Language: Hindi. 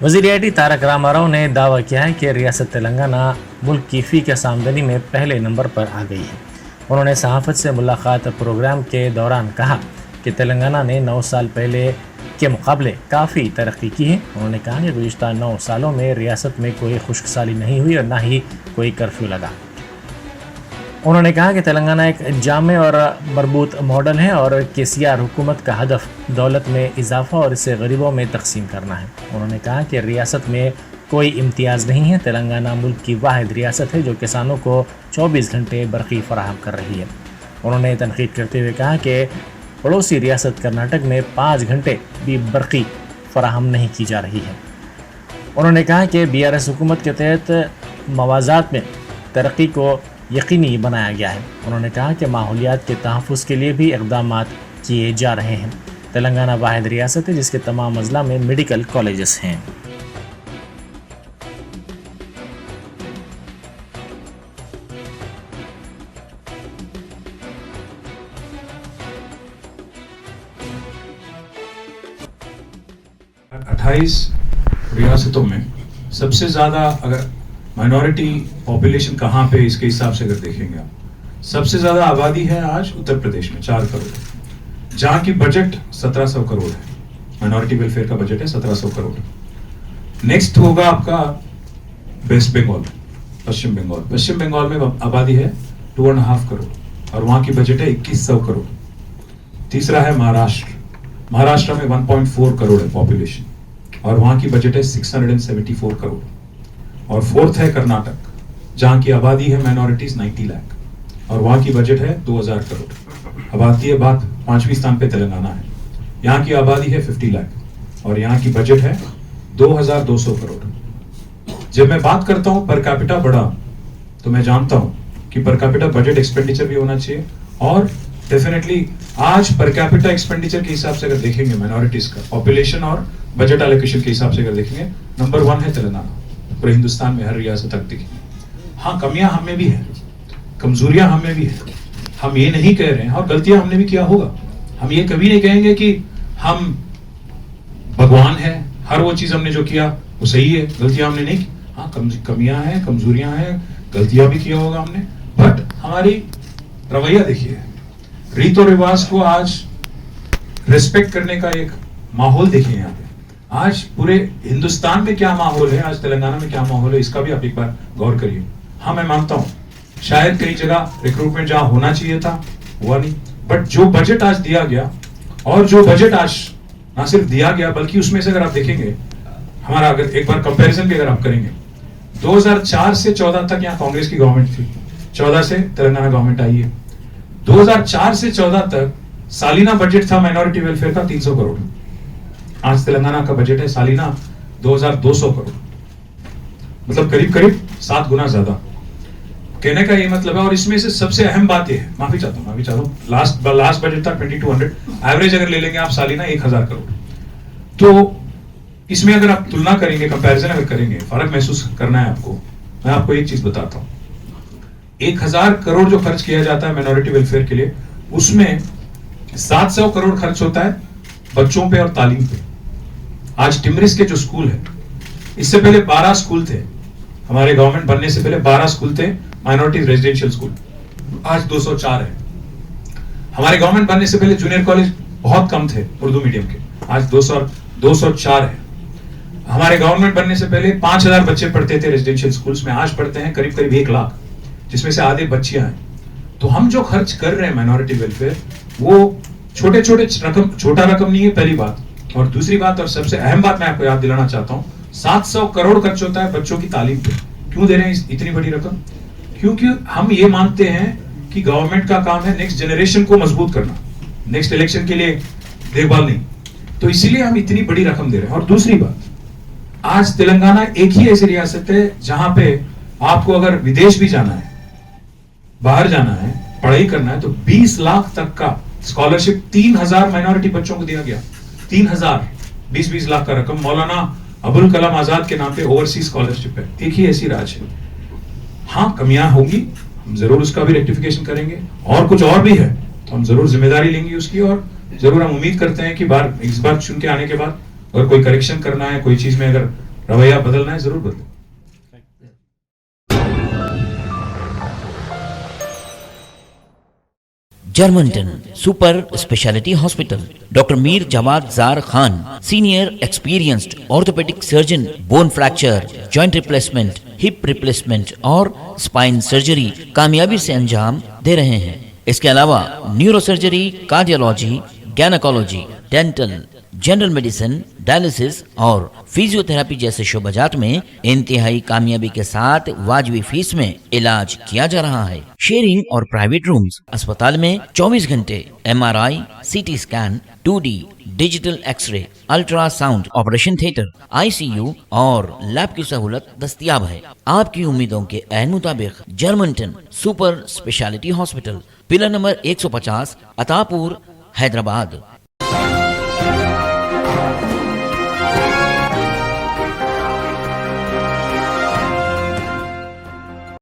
वज़ीर-ए-आला तारक रामाराव ने दावा किया है कि रियासत तेलंगाना मुल्क की फ़ी कैश आमदनी में पहले नंबर पर आ गई है। उन्होंने सहाफ़त से मुलाकात प्रोग्राम के दौरान कहा कि तेलंगाना ने 9 साल पहले के मुकाबले काफ़ी तरक्की की है। उन्होंने कहा कि गुज़िश्ता 9 सालों में रियासत में कोई खुश्कसाली नहीं हुई और ना ही कोई कर्फ्यू लगा। उन्होंने कहा कि तेलंगाना एक जामे और मरबूत मॉडल है और केसीआर हुकूमत का हदफ दौलत में इजाफा और इसे गरीबों में तकसीम करना है। उन्होंने कहा कि रियासत में कोई इम्तियाज़ नहीं है। तेलंगाना मुल्क की वाहिद रियासत है जो किसानों को 24 घंटे बरक़ी फराहम कर रही है। उन्होंने तनकीद करते हुए कहा कि पड़ोसी रियासत कर्नाटक में 5 घंटे भी बरक़ी फराहम नहीं की जा रही है। उन्होंने कहा कि BRS हुकूमत के तहत मवाज़ात में तरक्की को यकीनी बनाया गया है। उन्होंने कहा कि माहौलियात के तहफ़्फ़ुज़ के लिए भी इक़दामात किए जा रहे हैं। तेलंगाना वाहिद रियासत है जिसके तमाम अज़ला में मेडिकल कॉलेजेस हैं। अट्ठाईस रियासतों में सबसे ज़्यादा अगर माइनॉरिटी पॉपुलेशन कहाँ पे इसके हिसाब से अगर देखेंगे आप, सबसे ज़्यादा आबादी है आज उत्तर प्रदेश में 4 करोड़, जहाँ की बजट 1700 करोड़ है। माइनॉरिटी वेलफेयर का बजट है 1700 करोड़। नेक्स्ट होगा आपका वेस्ट बंगाल, पश्चिम बंगाल। पश्चिम बंगाल में आबादी है 2.5 करोड़ और वहाँ की बजट है 2100 करोड़। तीसरा है महाराष्ट्र। महाराष्ट्र में 1.4 करोड़ है पॉपुलेशन और वहाँ की बजट है 674 करोड़। और फोर्थ है कर्नाटक, जहाँ की आबादी है माइनॉरिटीज 90 लाख और वहाँ की बजट है 2000 करोड़। अब आती है बात 5वें स्थान पे तेलंगाना है, यहाँ की आबादी है 50 लाख और यहाँ की बजट है 2200 करोड़। जब मैं बात करता हूँ पर कैपिटा बढ़ा, तो मैं जानता हूँ कि पर कैपिटा बजट एक्सपेंडिचर भी होना चाहिए और डेफिनेटली आज पर कैपिटा एक्सपेंडिचर के हिसाब से अगर देखेंगे माइनॉरिटीज का पॉपुलेशन और बजट एलोकेशन के हिसाब से अगर देखेंगे नंबर 1 है तेलंगाना। पूरे हिंदुस्तान में हर रियासत तक दिखेंगे। हाँ, कमियां हमें भी है, कमजोरियां हमें भी है। हम ये नहीं कह रहे हैं और गलतियां हमने भी किया होगा। हम ये कभी नहीं कहेंगे कि हम भगवान हैं, हर वो चीज हमने जो किया वो सही है, गलतियां हमने नहीं की। हाँ, कमियां हैं, कमजोरियां हैं, गलतियां भी किया होगा हमने, बट हमारी रवैया देखिए, रीत और रिवाज को आज रिस्पेक्ट करने का एक माहौल देखिए। यहाँ पे आज पूरे हिंदुस्तान में क्या माहौल है, आज तेलंगाना में क्या माहौल है, इसका भी आप एक बार गौर करिए। हाँ, मैं मानता हूँ शायद कई जगह रिक्रूटमेंट जहां होना चाहिए था हुआ नहीं, बट जो बजट आज दिया गया और जो बजट आज ना सिर्फ दिया गया बल्कि उसमें से अगर आप देखेंगे, हमारा अगर एक बार कंपैरिजन भी अगर आप करेंगे, 2004 से 14 तक यहाँ कांग्रेस की गवर्नमेंट थी, 14 से तेलंगाना गवर्नमेंट आई है। 2004 से 14 तक सालिना बजट था माइनॉरिटी वेलफेयर का 300 करोड़। आज तेलंगाना का बजट है सालिना 2200 करोड़, मतलब करीब करीब 7 गुना ज्यादा। कहने का ये मतलब है, और इसमें से सबसे अहम बात ये है, माफी चाहता हूँ, लास्ट बजट था 2200, एवरेज अगर ले लेंगे आप सालिना 1000 करोड़। तो इसमें अगर आप तुलना करेंगे, कंपैरिजन अगर करेंगे, फर्क महसूस करना है आपको, मैं आपको एक चीज बताता हूँ। 1000 करोड़ जो खर्च किया जाता है माइनॉरिटी वेलफेयर के लिए, उसमें 700 करोड़ खर्च होता है बच्चों पे और तालीम पे। आज टिमरिस के जो स्कूल है, इससे पहले 12 स्कूल थे, हमारे गवर्नमेंट बनने से पहले 12 स्कूल थे माइनॉरिटी रेजिडेंशियल स्कूल, आज 204 है। हमारे गवर्नमेंट बनने से पहले जूनियर कॉलेज बहुत कम थे उर्दू मीडियम के, आज 204 है। हमारे गवर्नमेंट बनने से पहले 5000 बच्चे पढ़ते थे रेजिडेंशियल स्कूल्स में, आज पढ़ते हैं करीब करीब 1 लाख, जिसमें से आधे बच्चियां हैं। तो हम जो खर्च कर रहे हैं माइनॉरिटी वेलफेयर, वो छोटे छोटे रकम, छोटा रकम नहीं है, पहली बात। और दूसरी बात और सबसे अहम बात मैं आपको याद दिलाना चाहता हूं, 700 करोड़ खर्च होता है बच्चों की तालीम पे। क्यों दे रहे हैं इतनी बड़ी रकम? क्योंकि हम ये मानते हैं कि गवर्नमेंट का काम है नेक्स्ट जनरेशन को मजबूत करना, नेक्स्ट इलेक्शन के लिए देखभाल नहीं। तो इसीलिए हम इतनी बड़ी रकम दे रहे हैं। और दूसरी बात, आज तेलंगाना एक ही ऐसी रियासत है जहां पे आपको अगर विदेश भी जाना है, बाहर जाना है, पढ़ाई करना है, तो 20 लाख तक का स्कॉलरशिप 3000 माइनॉरिटी बच्चों को दिया गया। 3000, 20-20 लाख का रकम मौलाना अबुल कलाम आजाद के नाम पे ओवरसीज स्कॉलरशिप है। एक ही ऐसी राज है। हाँ, कमियां होंगी, हम जरूर उसका भी रेक्टिफिकेशन करेंगे, और कुछ और भी है तो हम जरूर जिम्मेदारी लेंगे उसकी, और जरूर हम उम्मीद करते हैं कि इस बार चुन के आने के बाद अगर कोई करेक्शन करना है, कोई चीज में अगर रवैया बदलना है, जरूर बदलें। जर्मनटन super speciality hospital, doctor Mir Jawad Jar Khan, senior experienced orthopaedic surgeon, bone fracture, joint replacement, hip replacement और स्पाइन सर्जरी कामयाबी से अंजाम दे रहे हैं। इसके अलावा neuro surgery, cardiology, gynaecology, dental, general medicine, dialysis और फिजियोथेरेपी जैसे शोबाजात में इंतहाई कामयाबी के साथ वाजबी फीस में इलाज किया जा रहा है। शेयरिंग और प्राइवेट रूम्स, अस्पताल में 24 घंटे MRI, CT scan, 2D digital x ray, ultrasound, operation theatre, ICU और लैब की सहूलत दस्तयाब है। आपकी उम्मीदों के ऐन मुताबिक Germanten super speciality hospital, pillar number 150, Attapur, Hyderabad.